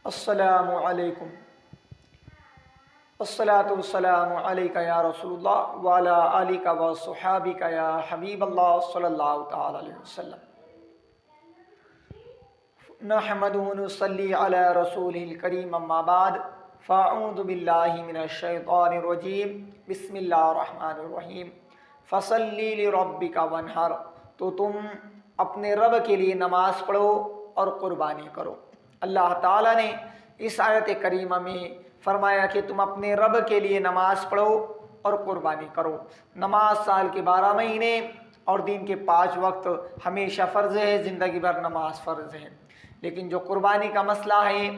अस्सलामु अलैकुम अस्सलातु वस्सलामु अलैका या रसूलुल्लाह व अला आलिका व सुहाबिका या हबीबल्लाह सल्लल्लाहु तआला अलैहि वसल्लम। नहमदुहु व नुसल्ली अला रसूलिल करीम अम्मा बाद फ़अऊज़ु बिल्लाहि मिनश शैतानिर रजीम बिस्मिल्लाहिर रहमानिर रहीम फ़सल्लि लिरब्बिका वन्हर। तो तुम अपने रब के लिए नमाज पढ़ो और कुर्बानी करो। अल्लाह ताला ने इस आयत करीमा में फरमाया कि तुम अपने रब के लिए नमाज पढ़ो और कुर्बानी करो। नमाज साल के 12 महीने और दिन के 5 वक्त हमेशा फ़र्ज़ है, ज़िंदगी भर नमाज फ़र्ज़ है। लेकिन जो कुर्बानी का मसला है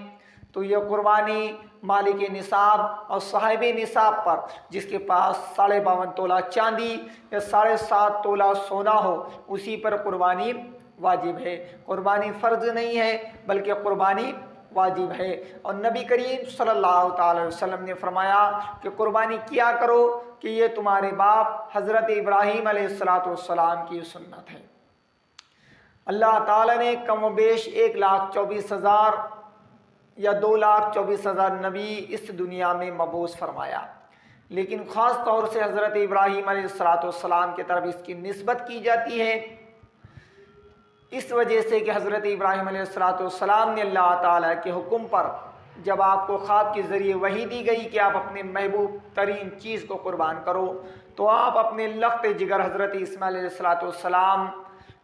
तो यह कुर्बानी मालिक निसाब और साहिब निसाब पर, जिसके पास 52.5 तोला चांदी या 7.5 तोला सोना हो, उसी पर कुर्बानी वाजिब है। कुर्बानी फ़र्ज़ नहीं है बल्कि कुर्बानी वाजिब है। और नबी करीम सल्लल्लाहु अलैहि वसल्लम ने फरमाया कि कुर्बानी किया करो कि ये तुम्हारे बाप हज़रत इब्राहीम अलैहिस्सलाम की सुन्नत है। अल्लाह ताला ने कम बेश 1,24,000 या 2,24,000 नबी इस दुनिया में मबूस फरमाया, लेकिन ख़ास तौर से हज़रत इब्राहीम अलैहिस्सलाम की तरफ इसकी निस्बत की जाती है इस वजह से कि हज़रत इब्राहीम अलैहिस्सलाम ने अल्लाह ताला के हुक्म पर जब आपको ख्वाब के ज़रिए वही दी गई कि आप अपने महबूब तरीन चीज़ को कुर्बान करो, तो आप अपने लख्त जिगर हज़रत इस्माइल अलैहिस्सलाम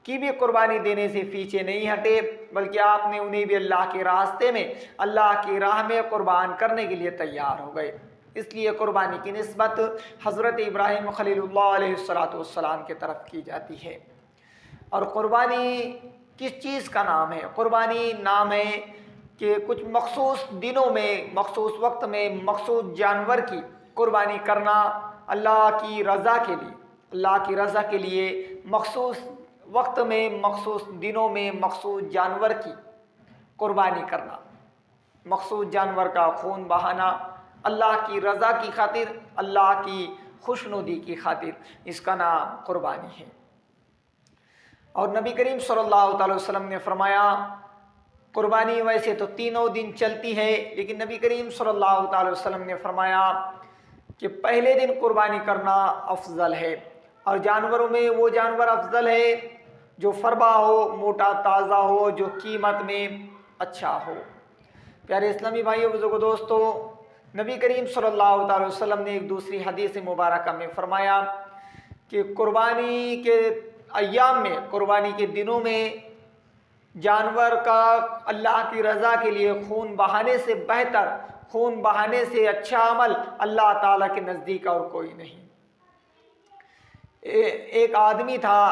की भी कुर्बानी देने से पीछे नहीं हटे, बल्कि आपने उन्हें भी अल्लाह के रास्ते में, अल्लाह की राह में कुर्बान करने के लिए तैयार हो गए। इसलिए कुर्बानी की निस्बत हज़रत इब्राहीम खलीलुल्लाह अलैहिस्सलाम की तरफ की जाती है। और कुर्बानी किस चीज़ का नाम है? कुर्बानी नाम है कि कुछ मखसूस दिनों में, मखसूस वक्त में, मखसूस जानवर की कुर्बानी करना, अल्लाह की रज़ा के लिए, अल्लाह की रज़ा के लिए मखसूस वक्त में, मखसूस दिनों में मखसूस जानवर की कुर्बानी करना, मखसूस जानवर का खून बहाना अल्लाह की रज़ा की खातिर, अल्लाह की खुशनुदी की खातिर, इसका नाम कुर्बानी है। और नबी करीम सल्लल्लाहु अलैहि वसल्लम ने फरमाया कुर्बानी वैसे तो तीनों दिन चलती है, लेकिन नबी करीम सल्लल्लाहु अलैहि वसल्लम ने फरमाया कि पहले दिन कुर्बानी करना अफजल है। और जानवरों में वो जानवर अफजल है जो फरबा हो, मोटा ताज़ा हो, जो कीमत में अच्छा हो। प्यारे इस्लामी भाइयों, बुजुर्गों, दोस्तों, नबी करीम सल्लल्लाहु अलैहि वसल्लम ने एक दूसरी हदीस मुबारक में फरमाया कि कुर्बानी के अय्याम में, कुर्बानी के दिनों में जानवर का अल्लाह की रज़ा के लिए खून बहाने से बेहतर, खून बहाने से अच्छा अमल अल्लाह ताला के नज़दीक और कोई नहीं। एक आदमी था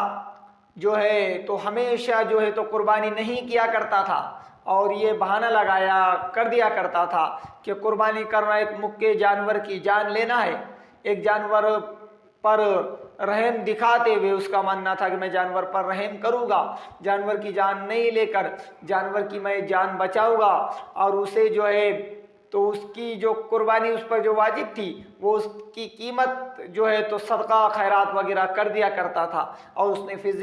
जो है तो हमेशा जो है तो कुर्बानी नहीं किया करता था और ये बहाना लगाया कर दिया करता था कि कुर्बानी करना एक मुक्के जानवर की जान लेना है। एक जानवर पर रहम दिखाते हुए उसका मानना था कि मैं जानवर पर रहम करूँगा, जानवर की जान नहीं लेकर जानवर की मैं जान बचाऊँगा, और उसे जो है तो उसकी जो कुर्बानी उस पर जो वाजिब थी वो उसकी कीमत जो है तो सदका खैरात वगैरह कर दिया करता था। और उसने फिर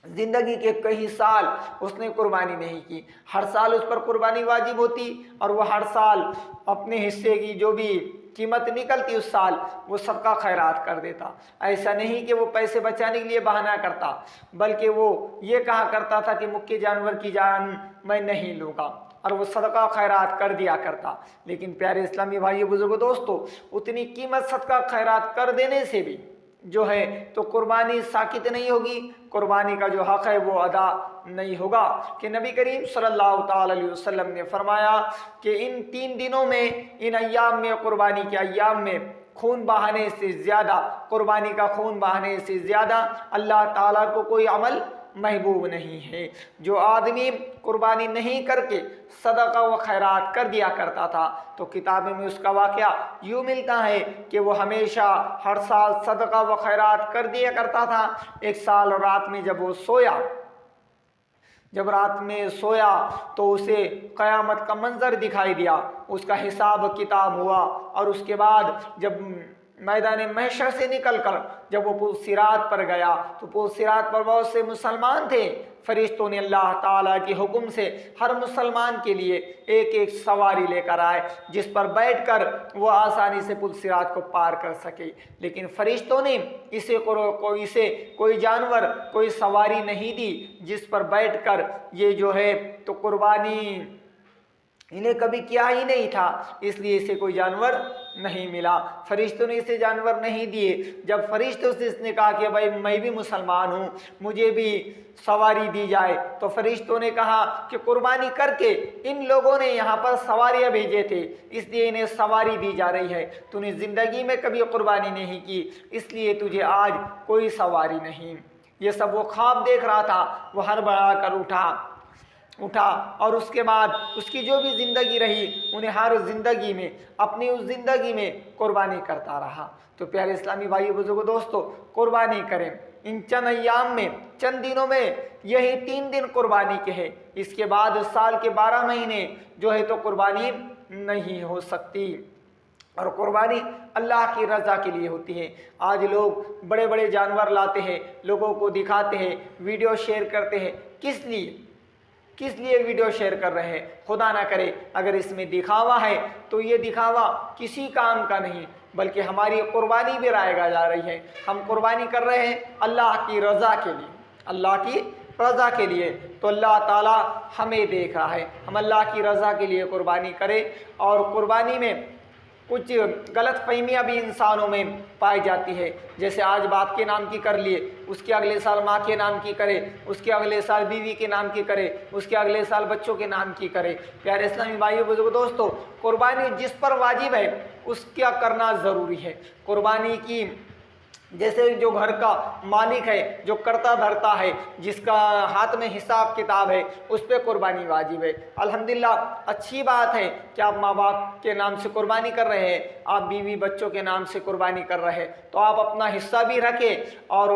ज़िंदगी के कई साल उसने कुर्बानी नहीं की। हर साल उस पर कुर्बानी वाजिब होती और वह हर साल अपने हिस्से की जो भी कीमत निकलती उस साल वो सबका खैरात कर देता। ऐसा नहीं कि वो पैसे बचाने के लिए बहाना करता, बल्कि वो ये कहा करता था कि मुक्के जानवर की जान मैं नहीं लूँगा, और वो सदका खैरात कर दिया करता। लेकिन प्यारे इस्लामी भाइयों, बुजुर्गों, दोस्तों, उतनी कीमत सदका खैरात कर देने से भी जो है तो कुर्बानी साकित नहीं होगी, कुर्बानी का जो हक़ है वो अदा नहीं होगा। कि नबी करीम सल्लल्लाहु अलैहि वसल्लम ने फरमाया कि इन 3 दिनों में, इन अय्याम में, कुर्बानी के अय्याम में खून बहाने से ज़्यादा, कुर्बानी का खून बहाने से ज़्यादा अल्लाह ताला को कोई अमल महबूब नहीं है। जो आदमी कुर्बानी नहीं करके सदका व खैरात कर दिया करता था तो किताबों में उसका वाक़या यूँ मिलता है कि वो हमेशा हर साल सदका व खैरात कर दिया करता था। एक साल रात में जब वो सोया, जब रात में सोया तो उसे क़यामत का मंजर दिखाई दिया, उसका हिसाब किताब हुआ, और उसके बाद जब मैदान महशर से निकलकर जब वो पुल सिरात पर गया तो पुल सिरात पर बहुत से मुसलमान थे। फरिश्तों ने अल्लाह ताला के हुक्म से हर मुसलमान के लिए एक एक सवारी लेकर आए जिस पर बैठकर वो आसानी से पुल सिरात को पार कर सके। लेकिन फरिश्तों ने इसे कोई जानवर, कोई सवारी नहीं दी जिस पर बैठकर ये जो है तो कुर्बानी इन्हें कभी किया ही नहीं था, इसलिए इसे कोई जानवर नहीं मिला। फरिश्तों ने इसे जानवर नहीं दिए। जब फरिश्तों से इसने कहा कि भाई मैं भी मुसलमान हूँ, मुझे भी सवारी दी जाए, तो फरिश्तों ने कहा कि कुर्बानी करके इन लोगों ने यहाँ पर सवारियाँ भेजे थे, इसलिए इन्हें सवारी दी जा रही है। तूने ज़िंदगी में कभी कुर्बानी नहीं की, इसलिए तुझे आज कोई सवारी नहीं। ये सब वो ख्वाब देख रहा था, वो हड़बड़ा कर उठा और उसके बाद उसकी जो भी ज़िंदगी रही उन्हें हर ज़िंदगी में अपनी उस ज़िंदगी में कुर्बानी करता रहा। तो प्यारे इस्लामी भाई बुजुर्गों दोस्तों, कुर्बानी करें। इन चंद अय्याम में, चंद दिनों में, यही 3 दिन कुर्बानी के हैं। इसके बाद साल के 12 महीने जो है तो कुर्बानी नहीं हो सकती और कुर्बानी अल्लाह की रज़ा के लिए होती है। आज लोग बड़े बड़े जानवर लाते हैं, लोगों को दिखाते हैं, वीडियो शेयर करते हैं। किस लिए वीडियो शेयर कर रहे हैं? खुदा ना करे अगर इसमें दिखावा है तो ये दिखावा किसी काम का नहीं, बल्कि हमारी कुर्बानी भी रायगा जा रही है। हम कुर्बानी कर रहे हैं अल्लाह की रज़ा के लिए, अल्लाह की रज़ा के लिए। तो अल्लाह ताला हमें देख रहा है, हम अल्लाह की रज़ा के लिए कुर्बानी करें। और कुर्बानी में कुछ गलत फहमियाँ भी इंसानों में पाई जाती है, जैसे आज बाप के नाम की कर लिए, उसके अगले साल माँ के नाम की करे, उसके अगले साल बीवी के नाम की करे, उसके अगले साल बच्चों के नाम की करे। प्यारे इस्लामी भाइयों बुजुर्गों दोस्तों, कुर्बानी जिस पर वाजिब है उसका करना ज़रूरी है। कुर्बानी की जैसे जो घर का मालिक है, जो करता धरता है, जिसका हाथ में हिसाब किताब है, उस पर कुर्बानी वाजिब है। अल्हम्दुलिल्लाह, अच्छी बात है कि आप माँ बाप के नाम से कुर्बानी कर रहे हैं, आप बीवी बच्चों के नाम से कुर्बानी कर रहे हैं, तो आप अपना हिस्सा भी रखें और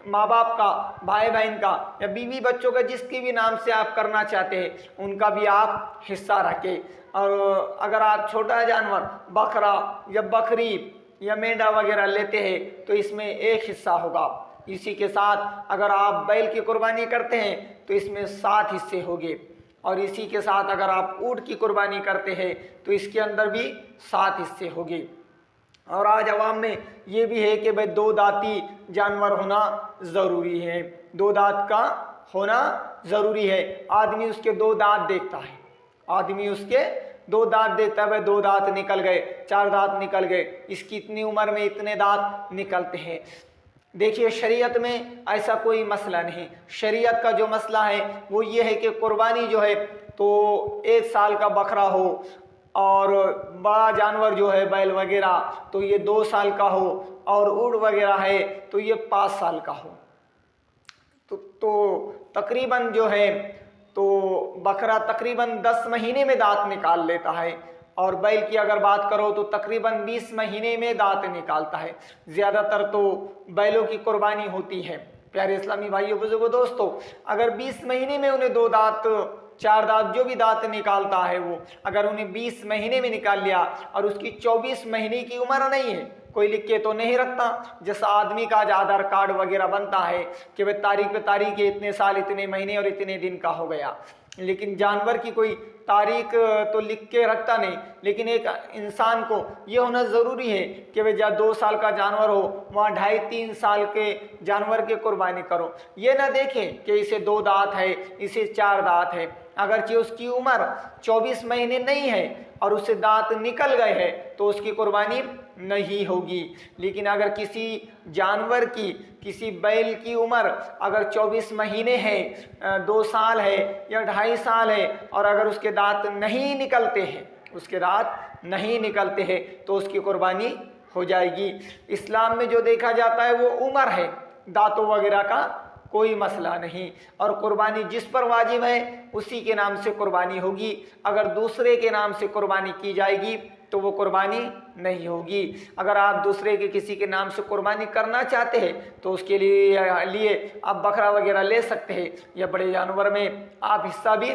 माँ बाप का, भाई बहन का या बीवी बच्चों का जिसके भी नाम से आप करना चाहते हैं उनका भी आप हिस्सा रखें। और अगर आप छोटा जानवर बकरा या बकरी या मेंढा वगैरह लेते हैं तो इसमें एक हिस्सा होगा। इसी के साथ अगर आप बैल की कुर्बानी करते हैं तो इसमें 7 हिस्से होंगे। और इसी के साथ अगर आप ऊँट की कुर्बानी करते हैं तो इसके अंदर भी 7 हिस्से होंगे। और आज अवाम में ये भी है कि भाई 2 दांती जानवर होना ज़रूरी है, 2 दांत का होना ज़रूरी है। आदमी उसके 2 दांत देखता है, आदमी उसके 2 दांत देता है, 2 दांत निकल गए, 4 दांत निकल गए, इसकी इतनी उम्र में इतने दांत निकलते हैं। देखिए, शरीयत में ऐसा कोई मसला नहीं। शरीयत का जो मसला है वो ये है कि कुर्बानी जो है तो 1 साल का बकरा हो और बड़ा जानवर जो है बैल वगैरह तो ये 2 साल का हो और ऊँट वगैरह है तो ये 5 साल का हो। तो तकरीबन जो है तो बकरा तकरीबन 10 महीने में दांत निकाल लेता है और बैल की अगर बात करो तो तकरीबन 20 महीने में दांत निकालता है। ज़्यादातर तो बैलों की कुर्बानी होती है। प्यारे इस्लामी भाइयों बुजुर्गों दोस्तों, अगर 20 महीने में उन्हें 2 दांत, 4 दांत जो भी दांत निकालता है वो अगर उन्हें 20 महीने में निकाल लिया और उसकी 24 महीने की उम्र नहीं है, कोई लिख के तो नहीं रखता जैसा आदमी का आज आधार कार्ड वगैरह बनता है कि भाई तारीख पे तारीख इतने साल, इतने महीने और इतने दिन का हो गया, लेकिन जानवर की कोई तारीख तो लिख के रखता नहीं। लेकिन एक इंसान को ये होना ज़रूरी है कि भाई जहाँ 2 साल का जानवर हो वहाँ 2.5-3 साल के जानवर के कुर्बानी करो। ये ना देखें कि इसे 2 दांत है, इसे 4 दांत है। अगरचे उसकी उम्र 24 महीने नहीं है और उससे दांत निकल गए हैं तो उसकी कुर्बानी नहीं होगी। लेकिन अगर किसी जानवर की, किसी बैल की उम्र अगर 24 महीने है, 2 साल है या 2.5 साल है और अगर उसके दांत नहीं निकलते हैं, उसके दांत नहीं निकलते हैं तो उसकी कुर्बानी हो जाएगी। इस्लाम में जो देखा जाता है वो उम्र है, दांतों वगैरह का कोई मसला नहीं। और कुर्बानी जिस पर वाजिब है उसी के नाम से कुर्बानी होगी। अगर दूसरे के नाम से कुर्बानी की जाएगी तो वो कुर्बानी नहीं होगी। अगर आप दूसरे के किसी के नाम से कुर्बानी करना चाहते हैं तो उसके लिए आप बकरा वगैरह ले सकते हैं या बड़े जानवर में आप हिस्सा भी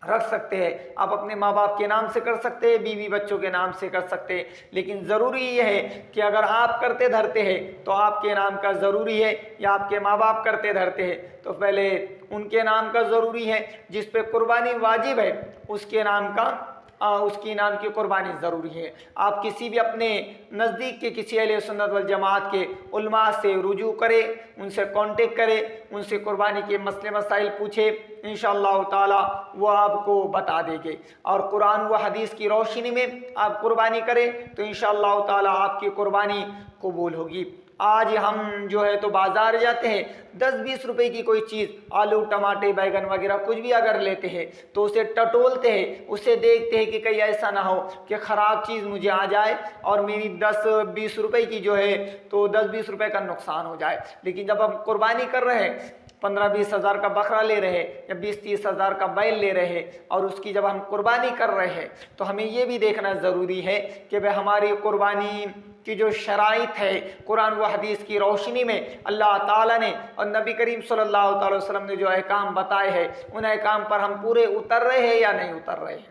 रख सकते हैं। आप अपने माँ बाप के नाम से कर सकते हैं, बीवी बच्चों के नाम से कर सकते हैं, लेकिन ज़रूरी ये है कि अगर आप करते धरते हैं तो आपके नाम का ज़रूरी है, या आपके माँ बाप करते धरते हैं तो पहले उनके नाम का ज़रूरी है। जिस पे कुर्बानी वाजिब है उसके नाम का उसकी नाम की कुर्बानी ज़रूरी है। आप किसी भी अपने नज़दीक के किसी अहले सुन्नत वल जमात के उलमा से रुजू करें, उनसे कांटेक्ट करें, उनसे कुर्बानी के मसले मसाइल पूछे, इंशाअल्लाह ताला वो आपको बता देंगे। और कुरान व हदीस की रोशनी में आप कुर्बानी करें तो इंशाअल्लाह ताला आपकी कुर्बानी कबूल होगी। आज हम जो है तो बाज़ार जाते हैं, 10-20 रुपए की कोई चीज़, आलू टमाटे बैगन वगैरह कुछ भी अगर लेते हैं तो उसे टटोलते हैं, उसे देखते हैं कि कहीं ऐसा ना हो कि ख़राब चीज़ मुझे आ जाए और मेरी 10-20 रुपए की जो है तो 10-20 रुपए का नुकसान हो जाए। लेकिन जब हम कुर्बानी कर रहे हैं, 15-20 हज़ार का बकरा ले रहे हैं या 20-30 हज़ार का बैल ले रहे हैं और उसकी जब हम कुर्बानी कर रहे हैं तो हमें ये भी देखना ज़रूरी है कि भाई हमारी कुर्बानी की जो शराइत है कुरान व हदीस की रोशनी में अल्लाह ताला ने और नबी करीम सल्लल्लाहु अलैहि वसल्लम ने जो अहकाम बताए हैं उन अहकाम पर हम पूरे उतर रहे हैं या नहीं उतर रहे हैं।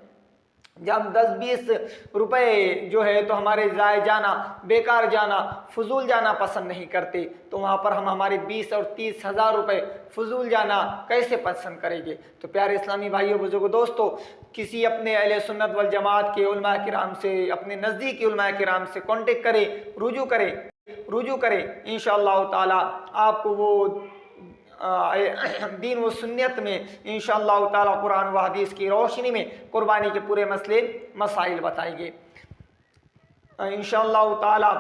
जब हम 10-20 रुपए जो है तो हमारे ज़ाय जाना, बेकार जाना, फजूल जाना पसंद नहीं करते, तो वहाँ पर हम हमारे 20 और 30 हज़ार रुपये फजूल जाना कैसे पसंद करेंगे। तो प्यारे इस्लामी भाइयों बुजुर्गों दोस्तों, किसी अपने अहले सुन्नत वल जमात के उलमा किराम से, अपने नज़दीकी उलमा किराम से कांटेक्ट करें, रुजू करें इंशाअल्लाह ताला आपको वो दीन व सुन्नत में इंशाअल्लाह ताला कुरान व हदीस की रोशनी में कुर्बानी के पूरे मसले मसाइल बताएंगे इंशाअल्लाह ताला।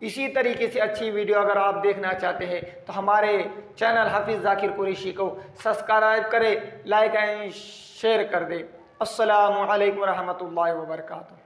इसी तरीके से अच्छी वीडियो अगर आप देखना चाहते हैं तो हमारे चैनल हाफिज़ ज़ाकिर कुरैशी को सब्सक्राइब करें, लाइक एंड शेयर कर दें। अस्सलामु अलैकुम रहमतुल्लाहि व बरकातुहू।